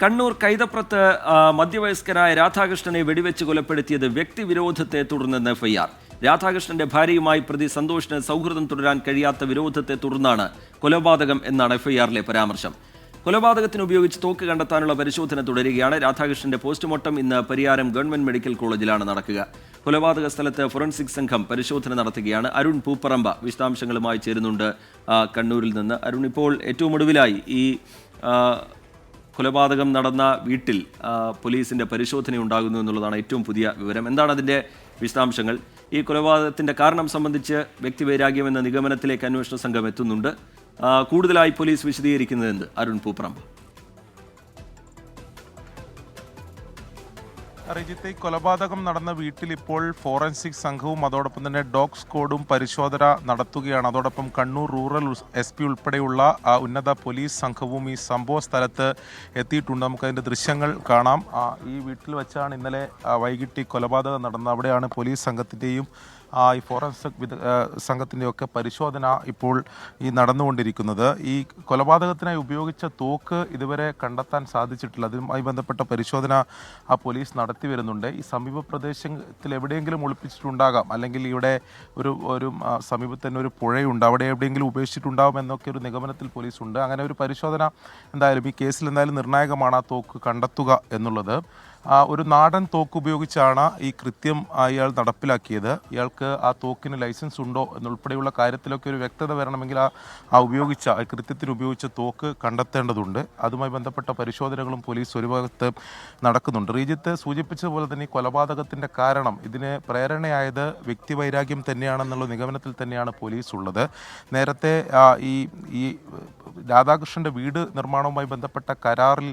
കണ്ണൂർ കൈതപ്രത്ത് മധ്യവയസ്കനായ രാധാകൃഷ്ണനെ വെടിവെച്ച് കൊലപ്പെടുത്തിയത് വ്യക്തിവിരോധത്തെ തുടർന്നെന്ന് എഫ്ഐആർ. രാധാകൃഷ്ണന്റെ ഭാര്യയുമായി പ്രതി സന്തോഷിന് സൗഹൃദം തുടരാൻ കഴിയാത്ത വിരോധത്തെ തുടർന്നാണ് കൊലപാതകം എന്നാണ് എഫ്ഐആറിലെ പരാമർശം. കൊലപാതകത്തിന് ഉപയോഗിച്ച് തോക്ക് കണ്ടെത്താനുള്ള പരിശോധന തുടരുകയാണ്. രാധാകൃഷ്ണന്റെ പോസ്റ്റ്മോർട്ടം ഇന്ന് പരിയാരം ഗവൺമെന്റ് മെഡിക്കൽ കോളേജിലാണ് നടക്കുക. കൊലപാതക സ്ഥലത്ത് ഫോറൻസിക് സംഘം പരിശോധന നടത്തുകയാണ്. അരുൺ പൂപ്പറമ്പ വിശദാംശങ്ങളുമായി ചേരുന്നുണ്ട് കണ്ണൂരിൽ നിന്ന്. അരുൺ, ഇപ്പോൾ ഏറ്റവും ഒടുവിലായി ഈ കൊലപാതകം നടന്ന വീട്ടിൽ പോലീസിന്റെ പരിശോധന ഉണ്ടാകുന്നു എന്നുള്ളതാണ് ഏറ്റവും പുതിയ വിവരം. എന്താണ് അതിന്റെ വിശദാംശങ്ങൾ? ഈ കൊലപാതകത്തിന്റെ കാരണം സംബന്ധിച്ച് വ്യക്തിവൈരാഗ്യം എന്ന നിഗമനത്തിലേക്ക് അന്വേഷണ സംഘം എത്തുന്നുണ്ട്. കൂടുതലായി പോലീസ് വിശദീകരിക്കുന്നത് എന്ത്? അരുൺ പൂപ്പറമ്പ്. റിജിത്ത്, കൊലപാതകം നടന്ന വീട്ടിൽ ഇപ്പോൾ ഫോറൻസിക് സംഘവും അതോടൊപ്പം തന്നെ ഡോഗ് സ്ക്വാഡും പരിശോധന നടത്തുകയാണ്. അതോടൊപ്പം കണ്ണൂർ റൂറൽ SP ഉൾപ്പെടെയുള്ള ഉന്നത പോലീസ് സംഘവും ഈ സംഭവ സ്ഥലത്ത് എത്തിയിട്ടുണ്ട്. നമുക്കതിൻ്റെ ദൃശ്യങ്ങൾ കാണാം. ഈ വീട്ടിൽ വെച്ചാണ് ഇന്നലെ വൈകിട്ട് കൊലപാതകം നടന്നത്. അവിടെയാണ് പോലീസ് സംഘത്തിൻ്റെയും ഈ ഫോറൻസിക് സംഘത്തിൻ്റെയൊക്കെ പരിശോധന ഇപ്പോൾ ഈ നടന്നുകൊണ്ടിരിക്കുന്നത്. ഈ കൊലപാതകത്തിനായി ഉപയോഗിച്ച തോക്ക് ഇതുവരെ കണ്ടെത്താൻ സാധിച്ചിട്ടില്ല. അതുമായി ബന്ധപ്പെട്ട പരിശോധന പോലീസ് നടത്തി വരുന്നുണ്ട്. ഈ സമീപ പ്രദേശത്തിൽ എവിടെയെങ്കിലും ഒളിപ്പിച്ചിട്ടുണ്ടാകാം, അല്ലെങ്കിൽ ഇവിടെ ഒരു സമീപത്ത് തന്നെ ഒരു പുഴയുണ്ട്, അവിടെ എവിടെയെങ്കിലും ഉപേക്ഷിച്ചിട്ടുണ്ടാകും എന്നൊക്കെ ഒരു നിഗമനത്തിൽ പോലീസുണ്ട്. അങ്ങനെ ഒരു പരിശോധന എന്തായാലും ഈ കേസിൽ എന്തായാലും നിർണായകമാണ് ആ തോക്ക് കണ്ടെത്തുക എന്നുള്ളത്. ഒരു നാടൻ തോക്ക് ഉപയോഗിച്ചാണ് ഈ കൃത്യം ഇയാൾ നടപ്പിലാക്കിയത്. ഇയാൾക്ക് ആ തോക്കിന് ലൈസൻസ് ഉണ്ടോ എന്നുൾപ്പെടെയുള്ള കാര്യത്തിലൊക്കെ ഒരു വ്യക്തത വരണമെങ്കിൽ കൃത്യത്തിന് ഉപയോഗിച്ച തോക്ക് കണ്ടെത്തേണ്ടതുണ്ട്. അതുമായി ബന്ധപ്പെട്ട പരിശോധനകളും പോലീസ് ഒരു ഭാഗത്ത് നടക്കുന്നുണ്ട്. റീജിത്ത് സൂചിപ്പിച്ചതുപോലെ തന്നെ ഈ കൊലപാതകത്തിൻ്റെ കാരണം, ഇതിന് പ്രേരണയായത് വ്യക്തിവൈരാഗ്യം തന്നെയാണെന്നുള്ള നിഗമനത്തിൽ തന്നെയാണ് പോലീസ് ഉള്ളത്. നേരത്തെ ഈ രാധാകൃഷ്ണൻ്റെ വീട് നിർമ്മാണവുമായി ബന്ധപ്പെട്ട കരാറിൽ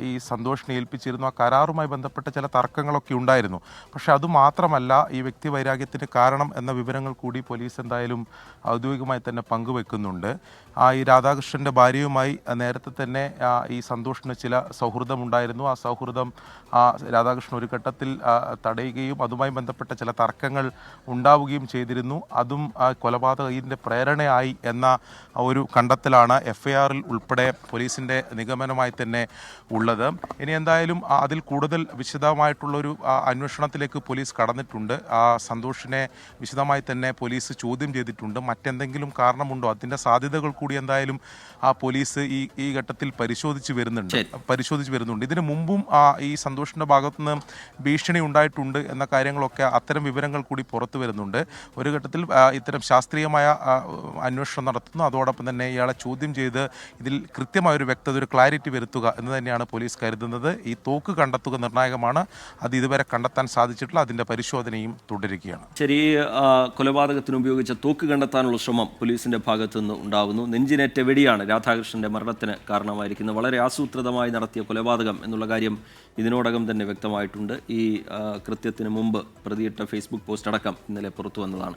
ഈ സന്തോഷിനെ ഏൽപ്പിച്ചിരുന്നു. ആ കരാറുമായി ബന്ധപ്പെട്ട ചില തർക്കങ്ങളൊക്കെ ഉണ്ടായിരുന്നു. പക്ഷേ അതുമാത്രമല്ല ഈ വ്യക്തിവൈരാഗ്യത്തിന് കാരണം എന്ന വിവരങ്ങൾ കൂടി പോലീസ് എന്തായാലും ഔദ്യോഗികമായി തന്നെ പങ്കുവെക്കുന്നുണ്ട്. ഈ രാധാകൃഷ്ണൻ്റെ ഭാര്യയുമായി നേരത്തെ തന്നെ ഈ സന്തോഷിന് ചില സൗഹൃദമുണ്ടായിരുന്നു. ആ സൗഹൃദം രാധാകൃഷ്ണൻ ഒരു ഘട്ടത്തിൽ തടയുകയും അതുമായി ബന്ധപ്പെട്ട ചില തർക്കങ്ങൾ ഉണ്ടാവുകയും ചെയ്തിരുന്നു. അതും കൊലപാതകത്തിൻ്റെ പ്രേരണയായി എന്ന ഒരു കണ്ടെത്തലാണ് FIRൽ ഉൾപ്പെടെ പോലീസിൻ്റെ നിഗമനമായി തന്നെ ഉള്ളത്. ഇനി എന്തായാലും അതിൽ കൂടുതൽ വിശദമായിട്ടുള്ളൊരു അന്വേഷണത്തിലേക്ക് പോലീസ് കടന്നിട്ടുണ്ട്. സന്തോഷിനെ വിശദമായി തന്നെ പോലീസ് ചോദ്യം ചെയ്തിട്ടുണ്ട്. മറ്റെന്തെങ്കിലും കാരണമുണ്ടോ, അതിൻ്റെ സാധ്യതകൾ കൂടി എന്തായാലും പോലീസ് ഈ ഘട്ടത്തിൽ പരിശോധിച്ച് വരുന്നുണ്ട്. ഇതിനു മുമ്പും ഈ സന്തോഷിൻ്റെ ഭാഗത്തുനിന്ന് ഭീഷണി ഉണ്ടായിട്ടുണ്ട് എന്ന കാര്യങ്ങളൊക്കെ, അത്തരം വിവരങ്ങൾ കൂടി പുറത്തു വരുന്നുണ്ട്. ഒരു ഘട്ടത്തിൽ ഇത്തരം ശാസ്ത്രീയമായ അന്വേഷണം നടത്തുന്നു. അതോടൊപ്പം തന്നെ ഇയാളെ ചോദ്യം ചെയ്ത് ഇതിൽ കൃത്യമായൊരു വ്യക്തത, ഒരു ക്ലാരിറ്റി വരുത്തുക എന്ന് തന്നെയാണ് പോലീസ് കരുതുന്നത്. ഈ തോക്ക് കണ്ടെത്തുക നിർണായകമാണ്. അത് ഇതുവരെ കണ്ടെത്താൻ സാധിച്ചിട്ടില്ല. അതിൻ്റെ പരിശോധനയും തുടരുകയാണ്. ശരി, കൊലപാതകത്തിന് ഉപയോഗിച്ച തോക്ക് കണ്ടെത്താനുള്ള ശ്രമം പോലീസിന്റെ ഭാഗത്തുനിന്ന് ഉണ്ടാകുന്നു. നെഞ്ചിനേറ്റ വെടിയാണ് രാധാകൃഷ്ണന്റെ മരണത്തിന് കാരണമായിരിക്കുന്നത്. വളരെ ആസൂത്രിതമായി നടത്തിയ കൊലപാതകം എന്നുള്ള കാര്യം ഇതിനോടകം തന്നെ വ്യക്തമായിട്ടുണ്ട്. ഈ കൃത്യത്തിന് മുമ്പ് പ്രതിയിട്ട ഫേസ്ബുക്ക് പോസ്റ്റ് അടക്കം ഇന്നലെ പുറത്തു വന്നതാണ്.